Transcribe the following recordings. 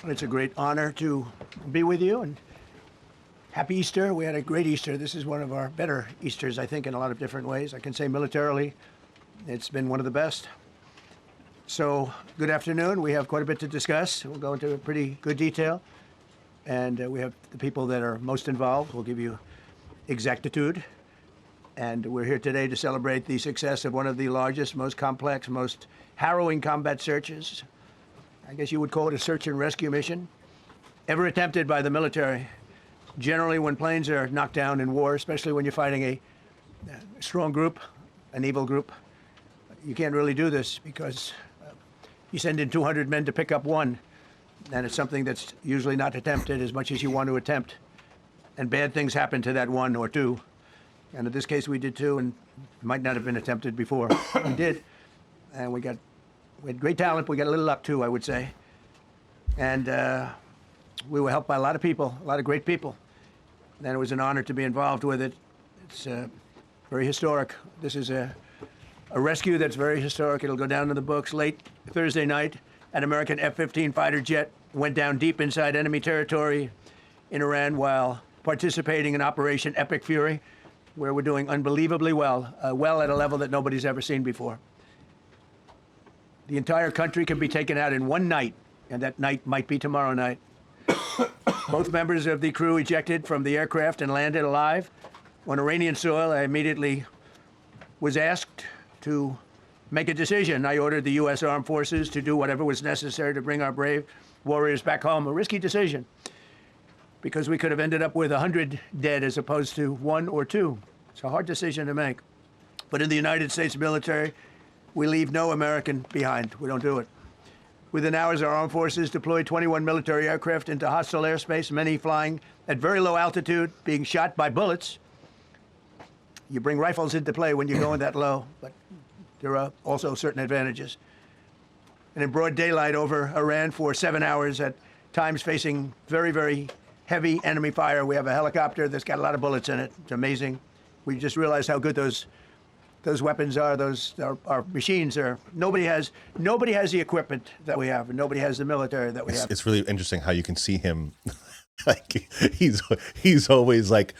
It's a great honor to be with you, and happy Easter. We had a great Easter. This is one of our better Easters, I think, in a lot of different ways. I can say militarily, it's been one of the best. So, good afternoon. We have quite a bit to discuss. We'll go into pretty good detail. And we have the people that are most involved. We'll give you exactitude. And we're here today to celebrate the success of one of the largest, most complex, most harrowing combat searches. I guess you would call it a search and rescue mission ever attempted by the military. Generally, when planes are knocked down in war, especially when you're fighting a strong group, an evil group, you can't really do this because you send in 200 men to pick up one, and it's something that's usually not attempted as much as you want to attempt. And bad things happen to that one or two. And in this case, we did two, and it might not have been attempted before. We did, and we had great talent. We got a little luck too, I would say. And we were helped by a lot of people, a lot of great people. And it was an honor to be involved with it. It's very historic. This is a rescue that's very historic. It'll go down in the books. Late Thursday night, an American F-15 fighter jet went down deep inside enemy territory in Iran while participating in Operation Epic Fury, where we're doing unbelievably well, well at a level that nobody's ever seen before. The entire country can be taken out in one night, and that night might be tomorrow night. Both members of the crew ejected from the aircraft and landed alive. On Iranian soil, I immediately was asked to make a decision. I ordered the U.S. Armed Forces to do whatever was necessary to bring our brave warriors back home. A risky decision, because we could have ended up with 100 dead as opposed to 1 or 2. It's a hard decision to make. But in the United States military, we leave no American behind. We don't do it. Within hours, our armed forces deployed 21 military aircraft into hostile airspace, many flying at very low altitude, being shot by bullets. You bring rifles into play when you're going that low, but there are also certain advantages. And in broad daylight over Iran for 7 hours, at times facing very, very heavy enemy fire. We have a helicopter that's got a lot of bullets in it. It's amazing. We just realized how good those weapons are. Those our machines are. Nobody has the equipment that we have, and nobody has the military that we have. It's really interesting how you can see him. Like he's always like,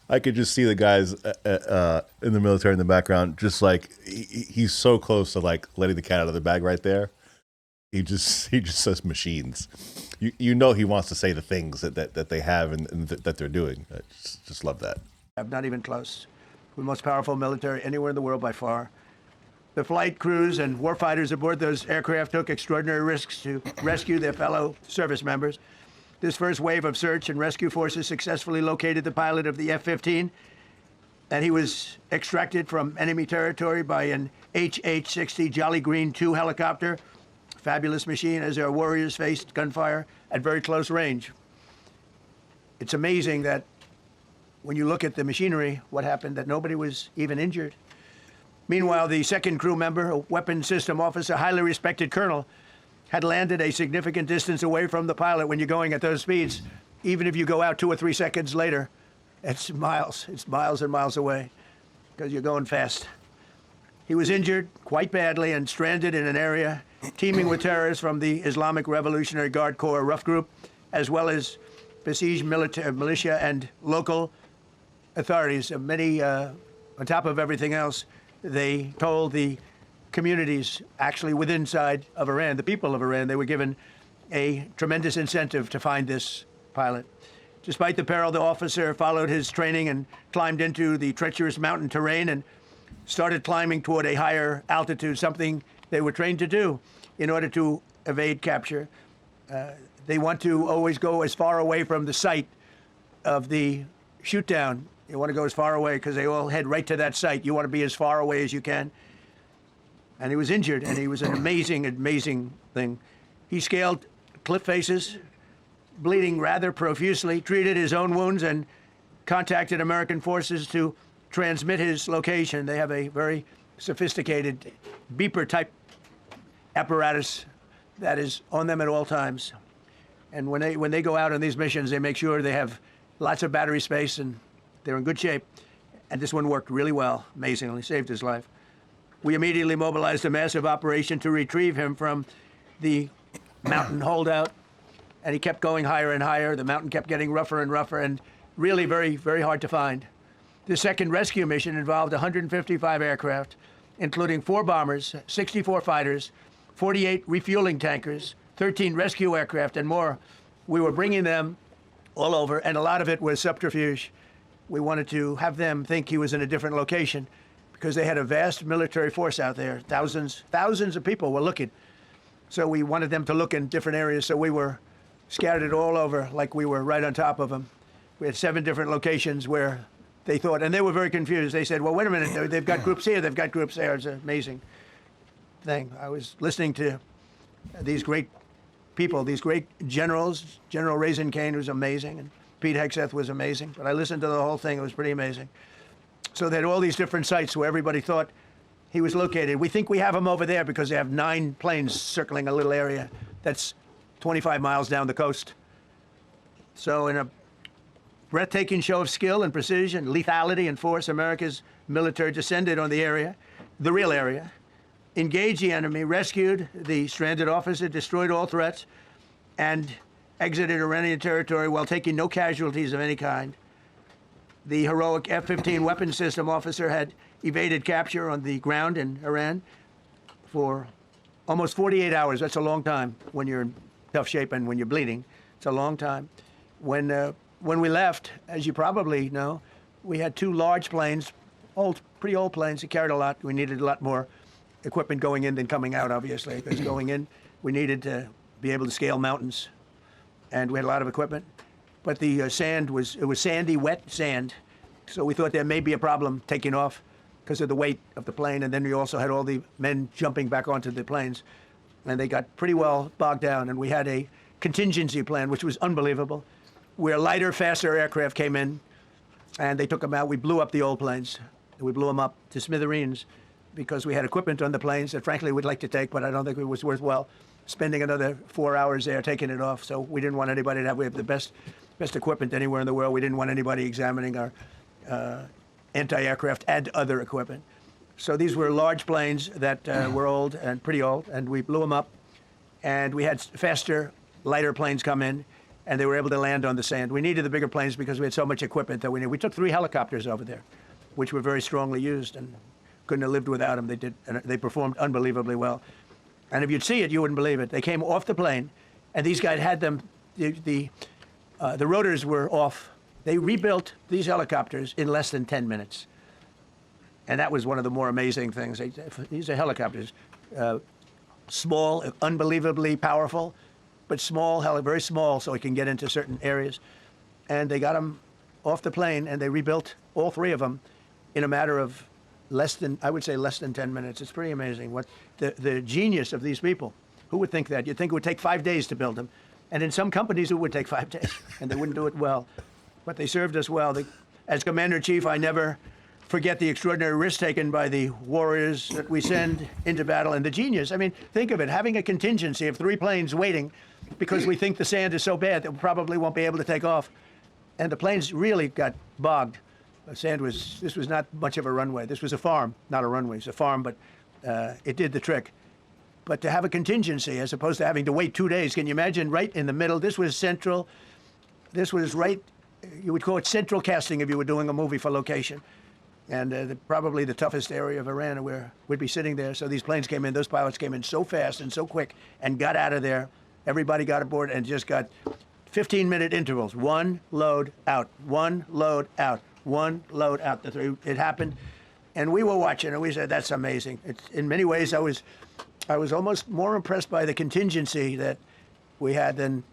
I could just see the guys in the military in the background, just like he's so close to like letting the cat out of the bag right there. He just says machines. You know he wants to say the things that they have and that they're doing. I just love that. I'm not even close. We're the most powerful military anywhere in the world by far. The flight crews and warfighters aboard those aircraft took extraordinary risks to rescue their fellow service members. This first wave of search and rescue forces successfully located the pilot of the F-15, and he was extracted from enemy territory by an HH-60 Jolly Green II helicopter. Fabulous machine as our warriors faced gunfire at very close range. It's amazing that when you look at the machinery, what happened, that nobody was even injured. Meanwhile, the second crew member, a weapons system officer, highly respected colonel, had landed a significant distance away from the pilot. When you're going at those speeds, even if you go out 2 or 3 seconds later, it's miles and miles away because you're going fast. He was injured quite badly and stranded in an area teeming with terrorists from the Islamic Revolutionary Guard Corps rough group, as well as besieged militia and local authorities. Many, on top of everything else, they told the communities actually within inside of Iran, the people of Iran, they were given a tremendous incentive to find this pilot. Despite the peril, the officer followed his training and climbed into the treacherous mountain terrain and started climbing toward a higher altitude, something they were trained to do in order to evade capture. They want to always go as far away from the site of the shoot down. You want to go as far away because they all head right to that site. You want to be as far away as you can. And he was injured, and he was an amazing, amazing thing. He scaled cliff faces, bleeding rather profusely, treated his own wounds, and contacted American forces to transmit his location. They have a very sophisticated beeper-type apparatus that is on them at all times. And when they go out on these missions, they make sure they have lots of battery space, and they're in good shape. And this one worked really well, amazingly, saved his life. We immediately mobilized a massive operation to retrieve him from the mountain holdout and he kept going higher and higher. The mountain kept getting rougher and rougher, and really very, very hard to find. The second rescue mission involved 155 aircraft, including 4 bombers, 64 fighters, 48 refueling tankers, 13 rescue aircraft, and more. We were bringing them all over, and a lot of it was subterfuge. We wanted to have them think he was in a different location because they had a vast military force out there. Thousands of people were looking. So we wanted them to look in different areas, so we were scattered all over like we were right on top of them. We had 7 different locations where they thought, and they were very confused. They said, well, wait a minute, they've got groups here, they've got groups there. It's an amazing thing. I was listening to these great people, these great generals. General Raisin Kane was amazing, and Pete Hegseth was amazing. But I listened to the whole thing, it was pretty amazing. So they had all these different sites where everybody thought he was located. We think we have him over there because they have 9 planes circling a little area that's 25 miles down the coast. So in a breathtaking show of skill and precision, lethality and force, America's military descended on the area, the real area, engaged the enemy, rescued the stranded officer, destroyed all threats, and exited Iranian territory while taking no casualties of any kind. The heroic F-15 weapons system officer had evaded capture on the ground in Iran for almost 48 hours. That's a long time when you're in tough shape and when you're bleeding. It's a long time. When we left, as you probably know, we had 2 large planes, pretty old planes that carried a lot. We needed a lot more equipment going in than coming out, obviously, because going in, we needed to be able to scale mountains, and we had a lot of equipment. But the sand was sandy, wet sand, so we thought there may be a problem taking off because of the weight of the plane, and then we also had all the men jumping back onto the planes, and they got pretty well bogged down, and we had a contingency plan, which was unbelievable, where lighter, faster aircraft came in, and they took them out. We blew up the old planes. We blew them up to smithereens because we had equipment on the planes that, frankly, we'd like to take, but I don't think it was worthwhile spending another 4 hours there taking it off. So we didn't want anybody to have, we have the best equipment anywhere in the world. We didn't want anybody examining our anti-aircraft and other equipment. So these were large planes that were old and pretty old, and we blew them up. And we had faster, lighter planes come in, and they were able to land on the sand. We needed the bigger planes because we had so much equipment that we needed. We took 3 helicopters over there, which were very strongly used, and couldn't have lived without them. They did, and they performed unbelievably well. And if you'd see it, you wouldn't believe it. They came off the plane, and these guys had them. The rotors were off. They rebuilt these helicopters in less than 10 minutes, and that was one of the more amazing things. These are helicopters, small, unbelievably powerful, but small, very small, so it can get into certain areas. And they got them off the plane, and they rebuilt all 3 of them in a matter of less than 10 minutes. It's pretty amazing what the genius of these people. Who would think that? You'd think it would take 5 days to build them. And in some companies, it would take 5 days, and they wouldn't do it well. But they served us well. As Commander-in-Chief, I never forget the extraordinary risk taken by the warriors that we send into battle, and the genius. I mean, think of it, having a contingency of 3 planes waiting because we think the sand is so bad that we probably won't be able to take off. And the planes really got bogged. This was not much of a runway. This was a farm, not a runway. It's a farm, but it did the trick. But to have a contingency as opposed to having to wait 2 days, can you imagine right in the middle? This was central. This was right, you would call it central casting if you were doing a movie for location. And probably the toughest area of Iran where we'd be sitting there. So these planes came in, those pilots came in so fast and so quick and got out of there. Everybody got aboard and just got 15-minute intervals. 1 load out, 1 load out, 1 load out. It happened. And we were watching and we said, that's amazing. In many ways, I was almost more impressed by the contingency that we had than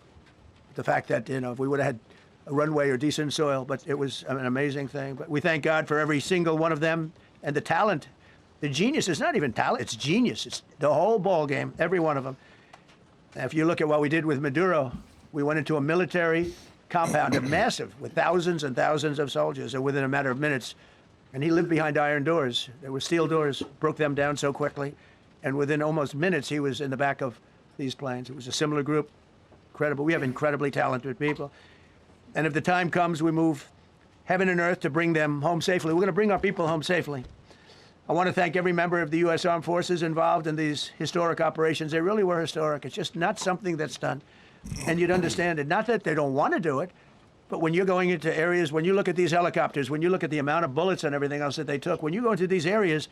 the fact that, if we would have had a runway or decent soil, but it was an amazing thing. But we thank God for every single one of them and the talent. The genius is not even talent, it's genius. It's the whole ball game, every one of them. If you look at what we did with Maduro, we went into a military compound, massive, with thousands and thousands of soldiers, and within a matter of minutes, and he lived behind iron doors. There were steel doors, broke them down so quickly, and within almost minutes, he was in the back of these planes. It was a similar group, incredible. We have incredibly talented people. And if the time comes, we move heaven and earth to bring them home safely. We're going to bring our people home safely. I want to thank every member of the U.S. Armed Forces involved in these historic operations. They really were historic. It's just not something that's done. and you'd understand it. Not that they don't want to do it, but when you're going into areas, when you look at these helicopters, when you look at the amount of bullets and everything else that they took, when you go into these areas,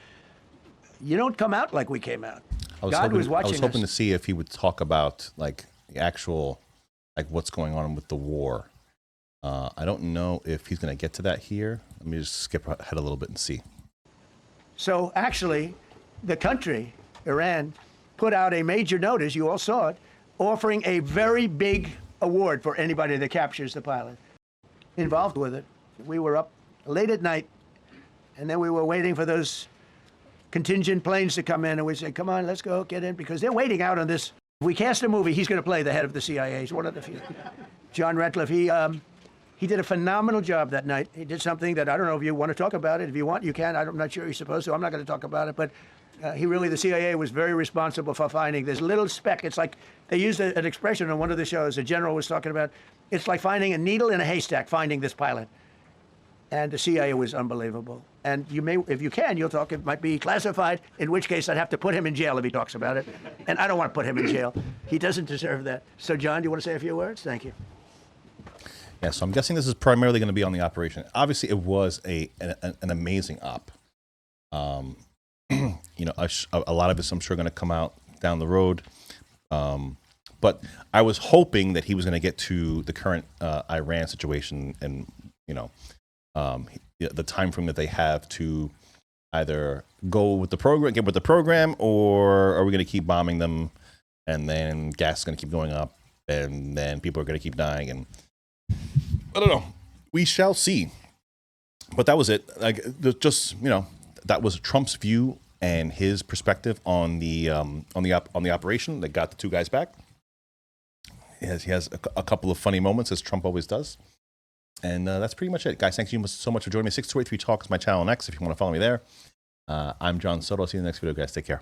you don't come out like we came out. God was watching us. I was hoping to see if he would talk about like the actual, like what's going on with the war. I don't know if he's going to get to that here. Let me just skip ahead a little bit and see. So actually, the country, Iran, put out a major notice, you all saw it, offering a very big award for anybody that captures the pilot involved with it. We were up late at night, and then we were waiting for those contingent planes to come in, and we said, come on, let's go, get in, because they're waiting out on this. If we cast a movie, he's going to play the head of the CIA. He's one of the few. John Ratcliffe, he did a phenomenal job that night. He did something that I don't know if you want to talk about it. If you want, you can. I'm not sure you're supposed to. I'm not going to talk about it. But the CIA was very responsible for finding this little speck. It's like they used an expression on one of the shows. A general was talking about, it's like finding a needle in a haystack, finding this pilot. And the CIA was unbelievable. And you may, if you can, you'll talk. It might be classified, in which case I'd have to put him in jail if he talks about it. And I don't want to put him in jail. He doesn't deserve that. So, John, do you want to say a few words? Thank you. Yeah, so I'm guessing this is primarily going to be on the operation. Obviously, it was an amazing op. You know, a lot of it's, I'm sure, going to come out down the road. But I was hoping that he was going to get to the current Iran situation and, you know, the time frame that they have to either go with the program, get with the program, or are we going to keep bombing them, and then gas is going to keep going up, and then people are going to keep dying, and I don't know. We shall see. But that was it. Like, just, you know, that was Trump's view and his perspective on the operation that got the two guys back. He has a couple of funny moments, as Trump always does. And that's pretty much it. Guys, thank you so much for joining me. 6283 Talk is my channel on X if you want to follow me there. I'm John Soto. I'll see you in the next video, guys. Take care.